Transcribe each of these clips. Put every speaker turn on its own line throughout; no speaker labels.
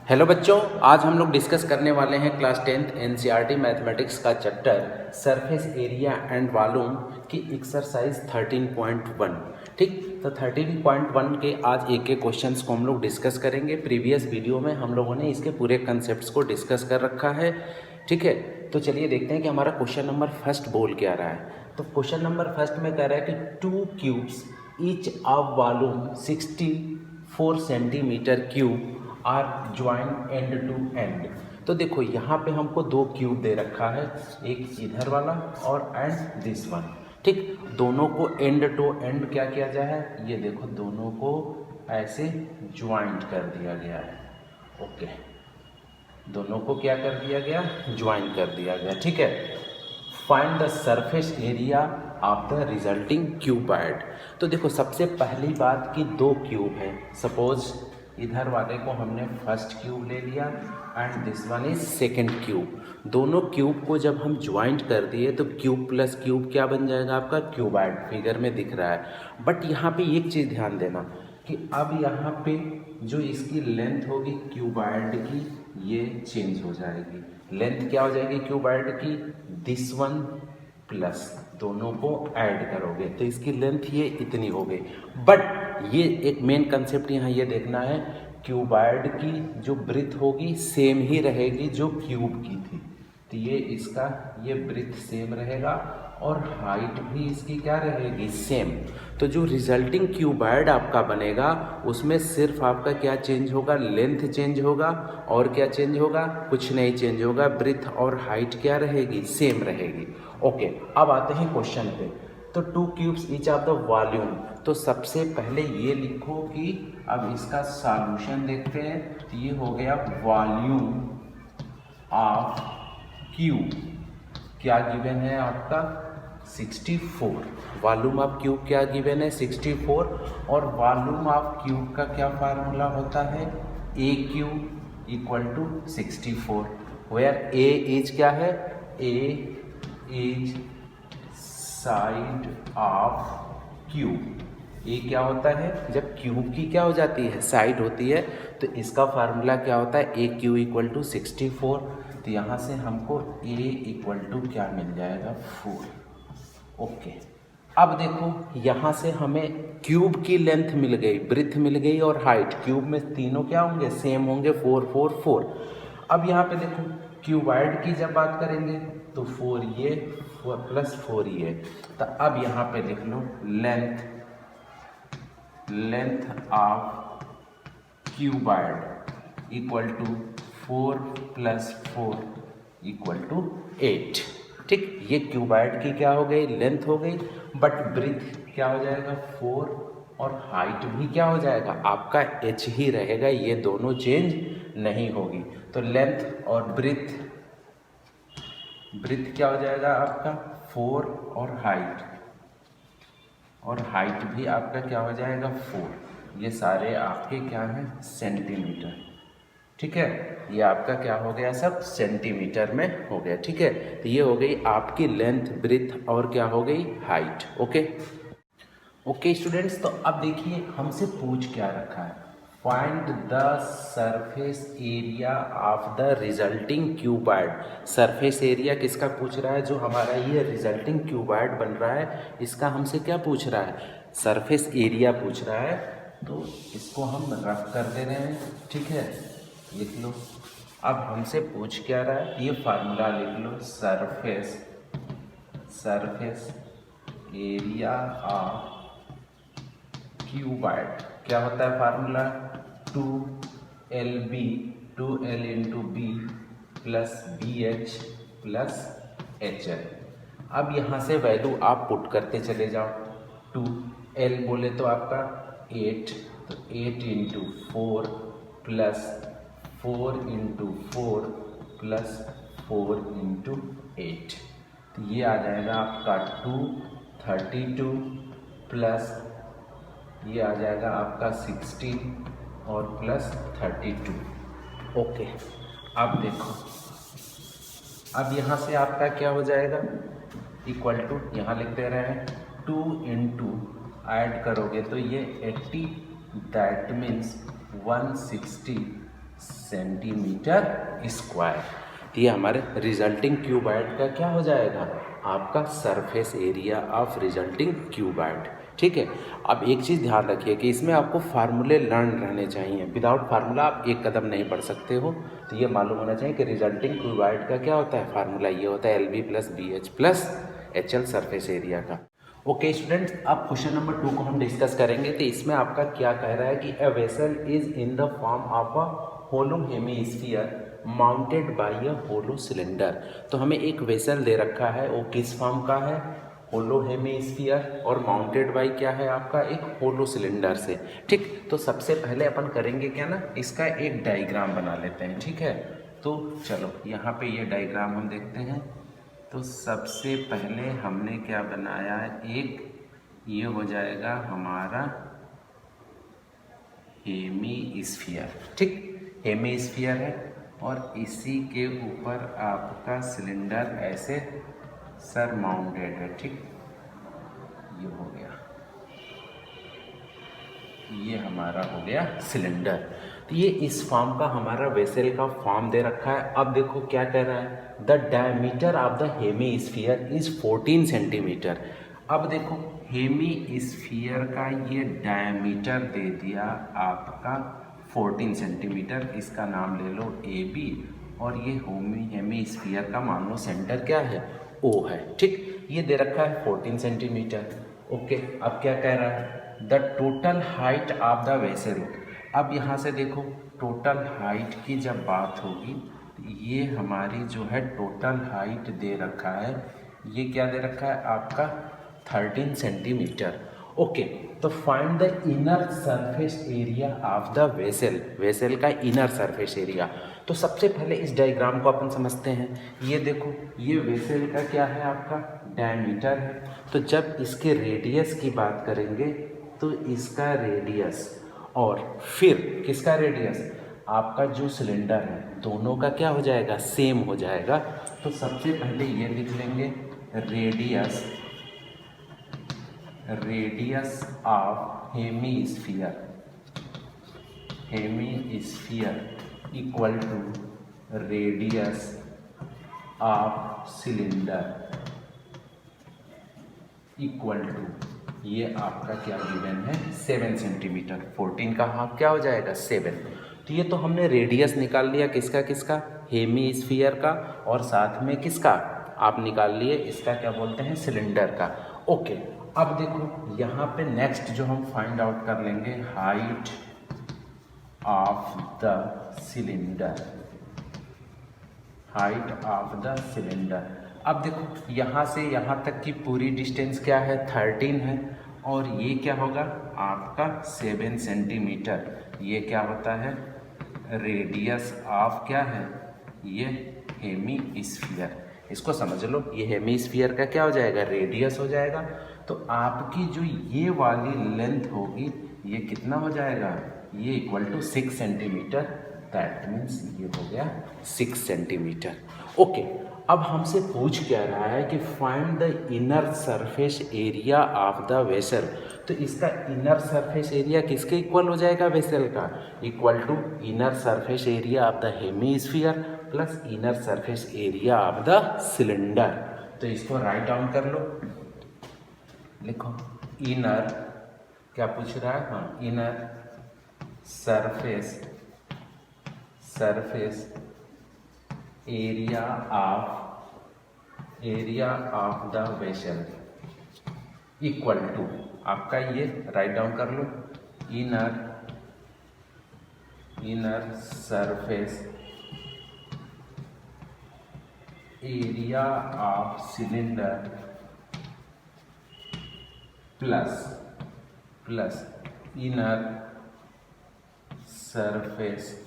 Hello बच्चों, आज हम लोग डिस्कस करने वाले हैं क्लास 10th एनसीईआरटी मैथमेटिक्स का chapter surface area and volume की एक्सरसाइज 13.1। ठीक, तो 13.1 के आज एक एक क्वेश्चंस को हम लोग डिस्कस करेंगे। प्रीवियस वीडियो में हम लोगों ने इसके पूरे कंसेप्ट्स को डिस्कस कर रखा है। ठीक है, तो चलिए देखते हैं कि हमारा क्वेश्चन नंबर फर्स्ट बोल क्या रहा है। तो क्वेश्चन नंबर फर्स्ट में कह रहा है कि two cubes each of volume 64 centimetre cube are join end to end. तो देखो यहाँ पे हमको दो क्यूब दे रखा है, एक इधर वाला और एंड दिस वन। ठीक, दोनों को एंड टू एंड क्या किया जाए, ये देखो दोनों को ऐसे ज्वाइंट कर दिया गया है। ओके, दोनों को क्या कर दिया गया, ज्वाइन कर दिया गया। ठीक है, find the surface area of the resulting cuboid. तो देखो सबसे पहली बात कि दो क्यूब है। सपोज इधर वाले को हमने फर्स्ट क्यूब ले लिया and this one is second cube. दोनों क्यूब को जब हम ज्वाइंट कर दिए तो क्यूब प्लस क्यूब क्या बन जाएगा, आपका क्यूबॉइड फिगर में दिख रहा है। बट यहाँ पे एक चीज़ ध्यान देना कि अब यहाँ पे जो इसकी लेंथ होगी क्यूबॉइड की, ये चेंज हो जाएगी। लेंथ क्या हो जाएगी क्यूबॉइड की, दिस वन प्लस दोनों को ऐड करोगे तो इसकी लेंथ ये इतनी हो गई। बट ये एक मेन कंसेप्ट यहाँ ये देखना है, क्यूबॉइड की जो ब्रीथ होगी सेम ही रहेगी जो क्यूब की थी। तो ये इसका ये ब्रीथ सेम रहेगा और हाइट भी इसकी क्या रहेगी, सेम। तो जो रिजल्टिंग क्यूबॉइड आपका बनेगा उसमें सिर्फ आपका क्या चेंज होगा, लेंथ चेंज होगा और क्या चेंज होगा, कुछ नहीं चेंज होगा। ब्रीथ और हाइट क्या रहेगी, सेम रहेगी। ओके, अब आते हैं क्वेश्चन पे। तो to cubes each of the volume, तो सबसे पहले ये लिखो कि अब इसका सॉल्यूशन देखते हैं। तो ये हो गया वॉल्यूम ऑफ क्यूब, क्या गिवन है आपका 64। वॉल्यूम ऑफ क्यूब क्या गिवन है 64। और वॉल्यूम ऑफ क्यूब का क्या फार्मूला होता है, a cube equal to 64, where a is क्या है, a is side of cube. ये क्या होता है, जब क्यूब की क्या हो जाती है, साइड होती है, तो इसका फार्मूला क्या होता है, ए क्यू इक्वल टू 64। तो यहाँ से हमको ए इक्वल टू क्या मिल जाएगा, 4। ओके, अब देखो यहाँ से हमें क्यूब की लेंथ मिल गई, ब्रीथ मिल गई और हाइट। क्यूब में तीनों क्या होंगे, सेम होंगे, 4 4 4। अब यहाँ पे देखो क्यूबॉइड की जब बात करेंगे तो 4 ये 4 प्लस 4 ये। तो अब यहाँ पे लिख लो length of cuboid equal to 4 plus 4 equal to 8। ठीक, ये क्यूबॉइड की क्या हो गई, लेंथ हो गई। बट ब्रीथ क्या हो जाएगा 4 और हाइट भी क्या हो जाएगा आपका h ही रहेगा, ये दोनों चेंज नहीं होगी। तो लेंथ और ब्रीथ क्या हो जाएगा आपका 4 और हाइट भी आपका क्या हो जाएगा 4। ये सारे आपके क्या हैं, सेंटीमीटर। ठीक है, ये आपका क्या हो गया, सब सेंटीमीटर में हो गया। ठीक है, तो ये हो गई आपकी लेंथ, ब्रीथ और क्या हो गई, हाइट। ओके स्टूडेंट्स, तो अब देखिए हमसे पूछ क्या रखा है, find the surface area of the resulting cuboid. Surface area किसका पूछ रहा है, जो हमारा ये रिजल्टिंग क्यूबॉइड बन रहा है इसका हमसे क्या पूछ रहा है, सरफेस एरिया पूछ रहा है। तो इसको हम रफ कर दे रहे हैं। ठीक है, लिख लो। अब हमसे पूछ क्या रहा है, ये फार्मूला लिख लो, सरफेस एरिया ऑफ क्यूबॉइड क्या होता है formula, 2LB 2L into B plus BH plus HL। अब यहाँ से वैल्यू आप पुट करते चले जाओ। 2L बोले तो आपका 8, तो 8 into 4 plus 4 into 4 plus 4 into 8। तो ये आ जाएगा आपका 232 प्लस ये आ जाएगा आपका 16 और प्लस 32। ओके, अब देखो, अब यहाँ से आपका क्या हो जाएगा, इक्वल टू यहाँ लिख दे रहे हैं 2 इंटू ऐड करोगे तो ये 80, दैट मीन्स 160 सेंटीमीटर स्क्वायर। तो ये हमारे रिजल्टिंग क्यूबॉइड का क्या हो जाएगा, आपका surface area of resulting cuboid. ठीक है। अब एक चीज़ ध्यान रखिए कि इसमें आपको फार्मूले लर्न रहने चाहिए, विदाउट फार्मूला आप एक कदम नहीं बढ़ सकते हो। तो ये मालूम होना चाहिए कि रिजल्टिंग क्यूबॉइड का क्या होता है, फार्मूला ये होता है LB + BH + HL surface area का। ओके स्टूडेंट्स, अब क्वेश्चन नंबर 2 को हम डिस्कस करेंगे। तो इसमें आपका क्या कह रहा है कि a vessel is in the form of a hollow hemisphere mounted by a hollow cylinder. तो हमें एक वेसल दे रखा है, वो किस फॉर्म का है, होलो हेमीस्फीयर, और माउंटेड बाय क्या है आपका, एक होलो सिलेंडर से। ठीक, तो सबसे पहले अपन करेंगे क्या ना, इसका एक डायग्राम बना लेते हैं। ठीक है, तो चलो यहाँ पे ये डायग्राम हम देखते हैं। तो सबसे पहले हमने क्या बनाया है, एक ये हो जाएगा हमारा हेमीस्फीयर। ठीक, हेमीस्फीयर है और इसी के ऊपर आपका सिलेंडर ऐसे सर माउंटेड है। ठीक, ये हो गया, ये हमारा हो गया सिलेंडर। तो ये इस फॉर्म का हमारा वेसल का फॉर्म दे रखा है। अब देखो क्या कह रहा है, the diameter of the hemisphere is 14 centimetre. अब देखो हेमीस्फीयर का ये डायमीटर दे दिया आपका 14 सेंटीमीटर, इसका नाम ले लो AB, और ये हेमीस्फीयर का मान लो सेंटर क्या है, O है। ठीक, ये दे रखा है 14 सेंटीमीटर। ओके, अब क्या कह रहा है, the total height of the vessel. अब यहाँ से देखो टोटल हाइट की जब बात होगी, ये हमारी जो है टोटल हाइट दे रखा है, ये क्या दे रखा है आपका 13 सेंटीमीटर। ओके, तो find the inner surface area of the vessel, vessel का इनर सरफेस एरिया। तो सबसे पहले इस डायग्राम को अपन समझते हैं। ये देखो, ये वेसल का क्या है आपका डायमीटर है। तो जब इसके रेडियस की बात करेंगे तो इसका रेडियस और फिर किसका रेडियस, आपका जो सिलेंडर है, दोनों का क्या हो जाएगा, सेम हो जाएगा। तो सबसे पहले ये लिख लेंगे radius, radius of hemisphere, hemisphere equal to radius of cylinder equal to, ये आपका क्या गिवन है 7 सेंटीमीटर। 14 का हाफ क्या हो जाएगा 7। तो ये तो हमने रेडियस निकाल लिया किसका किसका, हेमीस्फीयर का, और साथ में किसका आप निकाल लिए, इसका क्या बोलते हैं सिलेंडर का। ओके, अब देखो यहाँ पे नेक्स्ट जो हम फाइंड आउट कर लेंगे, height of the cylinder, height of the cylinder. अब देखो यहाँ से यहाँ तक की पूरी डिस्टेंस क्या है 13 है, और ये क्या होगा आपका 7 सेंटीमीटर। ये क्या होता है रेडियस ऑफ क्या है, ये हेमीस्फीयर। इसको समझ लो, ये हेमीस्फीयर का क्या हो जाएगा रेडियस हो जाएगा। तो आपकी जो ये वाली लेंथ होगी ये कितना हो जाएगा, ये equal to 6 centimetre. That means ये हो गया 6 सेंटीमीटर। ओके, अब हमसे पूछ क्या रहा है कि find the inner surface area of the vessel. तो इसका इनर सरफेस एरिया किसके इक्वल हो जाएगा, वेसल का, equal to inner surface area of the hemisphere plus inner surface area of the cylinder. तो इसको राइट डाउन कर लो, लिखो इनर, क्या पूछ रहा है, हाँ inner surface, surface area of the vessel equal to, आपका ये राइट डाउन कर लो, inner surface area of cylinder plus inner surface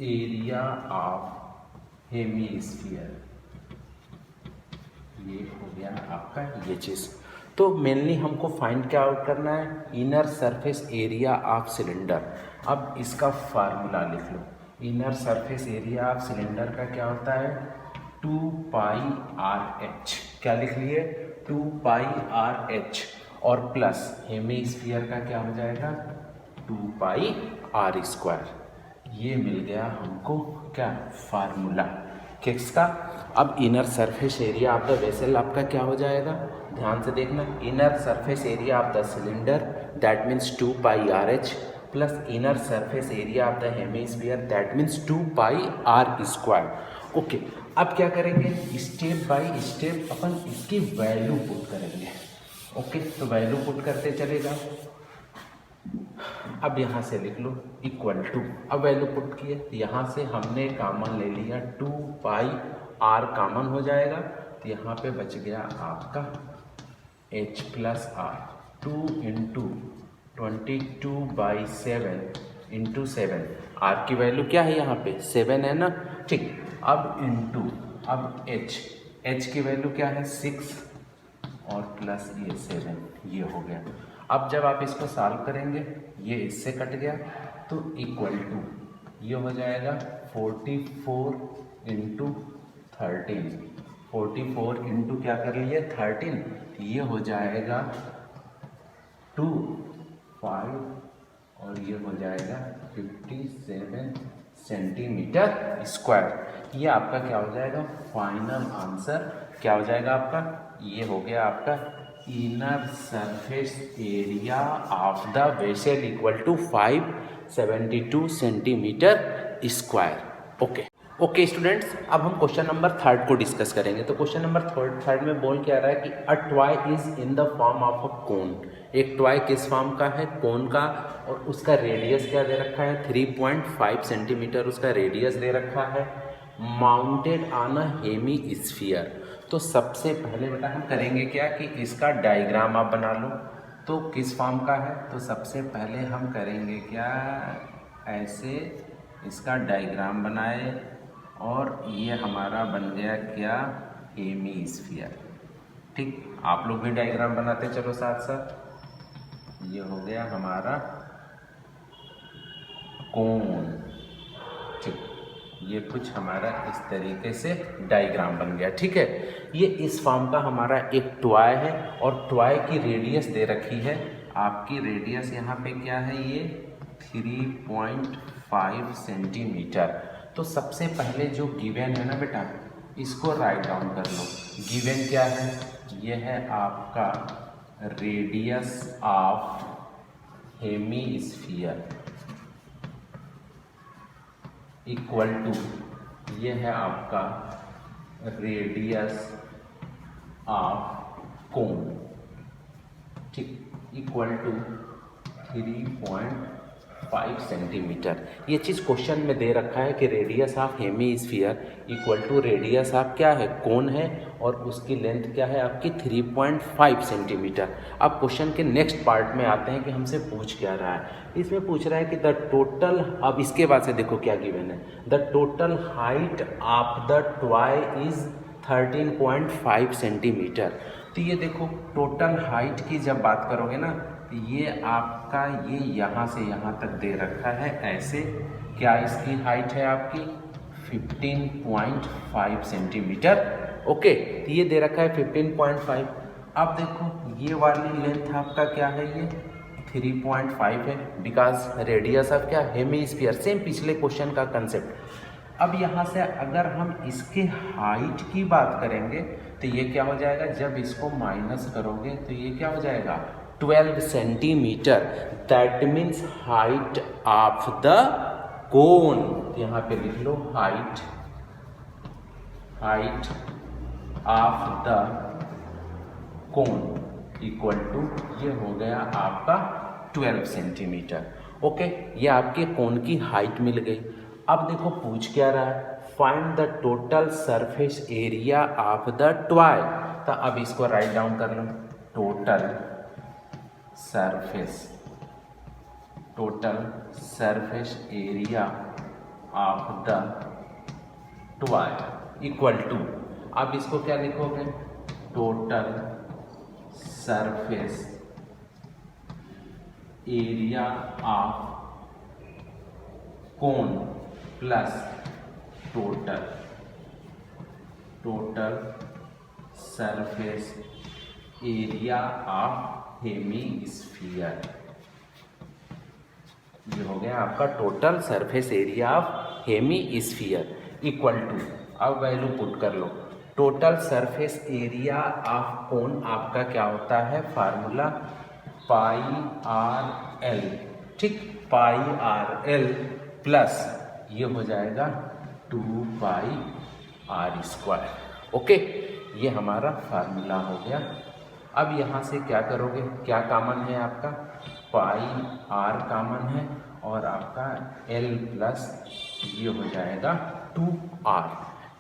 area of hemisphere. ये हो गया आपका ये चीज़। तो मेनली हमको फाइंड क्या आउट करना है, inner surface area of cylinder. अब इसका फार्मूला लिख लो, inner surface area of cylinder का क्या होता है 2πRH। क्या लिख लिए 2πRH, और प्लस हेमीस्फीयर का क्या हो जाएगा 2πr²। ये मिल गया हमको क्या फार्मूला किसका। अब inner surface area of the vessel आपका क्या हो जाएगा, ध्यान से देखना। Inner surface area of the cylinder that means 2πrh plus inner surface area of the hemisphere that means 2πr²। Okay, अब क्या करेंगे, स्टेप बाय स्टेप अपन इसकी वैल्यू पुट करेंगे। ओके, तो वैल्यू पुट करते चलेगा। अब यहाँ से लिख लो इक्वल टू, अब वैल्यू पुट किए, यहाँ से हमने कॉमन ले लिया 2πr कॉमन हो जाएगा, तो यहाँ पे बच गया आपका h plus r 2 into 22/7 into 7। r की वैल्यू क्या है यहाँ पे 7 है ना, ठीक। अब इंटू अब h की वैल्यू क्या है 6 और प्लस ये 7, ये हो गया। अब जब आप इसको सॉल्व करेंगे ये इससे कट गया तो इक्वल टू ये हो जाएगा 44 इंटू 13। 44 इंटू क्या कर लिए 13, ये हो जाएगा 2 5 और ये हो जाएगा 57 सेंटीमीटर स्क्वायर। ये आपका क्या हो जाएगा फाइनल आंसर, क्या हो जाएगा आपका, ये हो गया आपका inner surface area of the vessel equal to 572 centimetre square. Okay students, अब हम क्वेश्चन नंबर 3 को डिस्कस करेंगे। तो क्वेश्चन नंबर 3 में बोल क्या रहा है कि a toy is in the form of a cone. एक टॉय किस फॉर्म का है, कोन का, और उसका रेडियस क्या दे रखा है 3.5 सेंटीमीटर उसका रेडियस दे रखा है, mounted on a hemisphere. तो सबसे पहले बेटा हम करेंगे क्या कि इसका डायग्राम आप बना लो। तो किस फॉर्म का है, तो सबसे पहले हम करेंगे क्या, ऐसे इसका डायग्राम बनाए और ये हमारा बन गया क्या हेमी स्फीयर। ठीक, आप लोग भी डायग्राम बनाते चलो साथ साथ। ये हो गया हमारा कोन, ठीक, ये कुछ हमारा इस तरीके से डायग्राम बन गया। ठीक है, ये इस फॉर्म का हमारा एक टॉय है और टॉय की रेडियस दे रखी है आपकी, रेडियस यहाँ पे क्या है ये 3.5 सेंटीमीटर। तो सबसे पहले जो गिवन है ना बेटा इसको राइट डाउन कर लो। गिवन क्या है, ये है आपका radius of hemisphere equal to, ये है आपका रेडियस ऑफ कोन, ठीक, इक्वल टू 3.5 सेंटीमीटर। ये चीज़ क्वेश्चन में दे रखा है कि radius of hemisphere equal to radius of क्या है कोन है और उसकी लेंथ क्या है आपकी 3.5 सेंटीमीटर। अब क्वेश्चन के नेक्स्ट पार्ट में आते हैं कि हमसे पूछ क्या रहा है। इसमें पूछ रहा है कि द टोटल, अब इसके बाद से देखो क्या गिवन है, the total height of the toy is 13.5 centimetre. तो ये देखो टोटल हाइट की जब बात करोगे ना तो ये आपका ये यहाँ से यहाँ तक दे रखा है ऐसे, क्या इसकी हाइट है आपकी 15.5 सेंटीमीटर। ओके, तो ये दे रखा है 15.5। अब देखो ये वाली लेंथ आपका क्या है, ये 3.5 है बिकॉज रेडियस ऑफ क्या हेमीस्फीयर, सेम पिछले क्वेश्चन का कंसेप्ट। अब यहाँ से अगर हम इसके हाइट की बात करेंगे तो ये क्या हो जाएगा, जब इसको माइनस करोगे तो ये क्या हो जाएगा 12 centimetre, that means height of the cone. यहाँ पे लिख लो height of the cone equal to, ये हो गया आपका 12 सेंटीमीटर। ओके, ये आपके कोन की हाइट मिल गई। अब देखो पूछ क्या रहा है, find the total surface area of the toy. तो अब इसको राइट डाउन कर लो, total surface area of the toy equal to, अब इसको क्या लिखोगे, total surface area of cone plus total surface area of hemisphere ये हो गया आपका total surface area of hemisphere equal to, अब वैल्यू पुट कर लो, total surface area of cone आपका क्या होता है फार्मूला पाई आर एल, ठीक, पाई आर एल प्लस ये हो जाएगा 2 पाई आर स्क्वायर। ओके, ये हमारा फार्मूला हो गया। अब यहाँ से क्या करोगे, क्या कॉमन है आपका, पाई आर कॉमन है और आपका एल प्लस ये हो जाएगा 2r,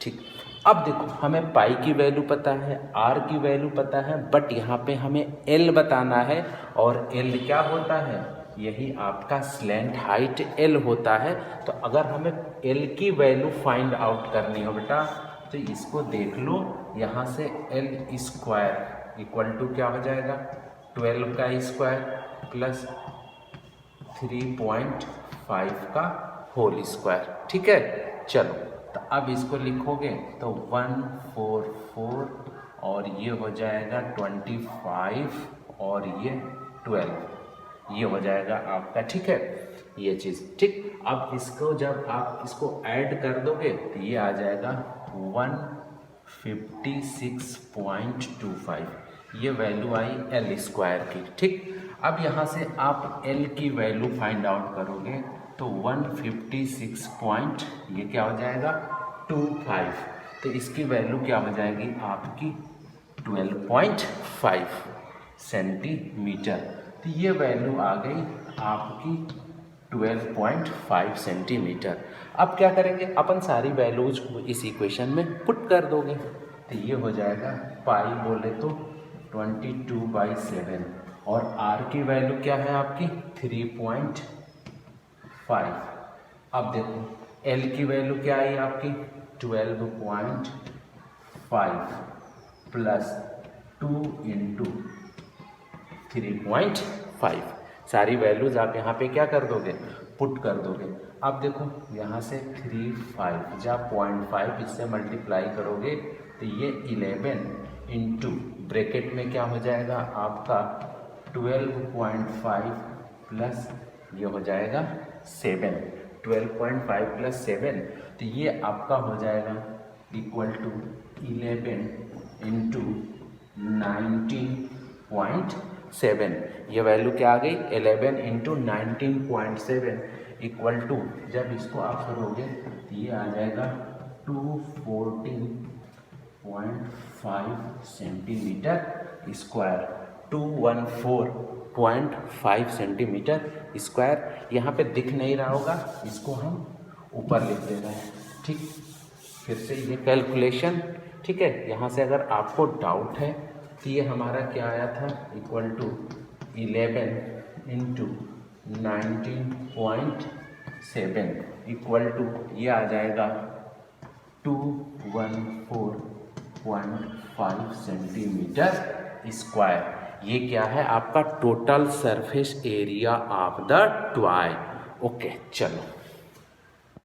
ठीक। अब देखो हमें पाई की वैल्यू पता है, आर की वैल्यू पता है, बट यहाँ पे हमें एल बताना है और एल क्या होता है, यही आपका स्लैंट हाइट एल होता है। तो अगर हमें एल की वैल्यू फाइंड आउट करनी हो बेटा तो इसको देख लो, यहाँ से एल स्क्वायर इक्वल टू क्या हो जाएगा 12 का स्क्वायर प्लस 3.5 का होल स्क्वायर, ठीक है। चलो तो अब इसको लिखोगे तो 144 और ये हो जाएगा 25 और ये 12, ये हो जाएगा आपका, ठीक है, ये चीज़, ठीक। अब इसको जब आप इसको ऐड कर दोगे तो ये आ जाएगा 156.25, ये वैल्यू आई एल स्क्वायर की, ठीक। अब यहाँ से आप एल की वैल्यू फाइंड आउट करोगे तो 156 पॉइंट ये क्या हो जाएगा 25, तो इसकी वैल्यू क्या हो जाएगी आपकी 12.5 सेंटीमीटर। तो ये वैल्यू आ गई आपकी 12.5 सेंटीमीटर। अब क्या करेंगे अपन सारी वैल्यूज इस इक्वेशन में पुट कर दोगे तो ये हो जाएगा पाई बोले तो 22/7 और आर की वैल्यू क्या है आपकी 3.5। अब देखो एल की वैल्यू क्या आई आपकी 12.5 प्लस 2 इंटू 3.5, सारी वैल्यूज आप यहाँ पे क्या कर दोगे पुट कर दोगे। अब देखो यहाँ से 3.5 या 0.5 इससे मल्टीप्लाई करोगे तो ये 11 इंटू ब्रैकेट में क्या हो जाएगा आपका 12.5 प्लस ये हो जाएगा 7, 12.5 प्लस 7 तो ये आपका हो जाएगा इक्वल टू 11 इंटू 19.7, ये वैल्यू क्या आ गई 11 इंटू 19.7 इक्वल टू, जब इसको आप करोगे तो ये आ जाएगा 214.5 सेंटीमीटर स्क्वायर, 214.5 सेंटीमीटर स्क्वायर। यहाँ पे दिख नहीं रहा होगा, इसको हम ऊपर लिख दे रहे हैं, ठीक। फिर से ये कैलकुलेशन, ठीक है। यहाँ से अगर आपको डाउट है तो ये हमारा क्या आया था equal to 11 into 19.7 equal to ये आ जाएगा 214.5 सेंटीमीटर स्क्वायर। ये क्या है आपका total surface area of the toy. Okay चलो।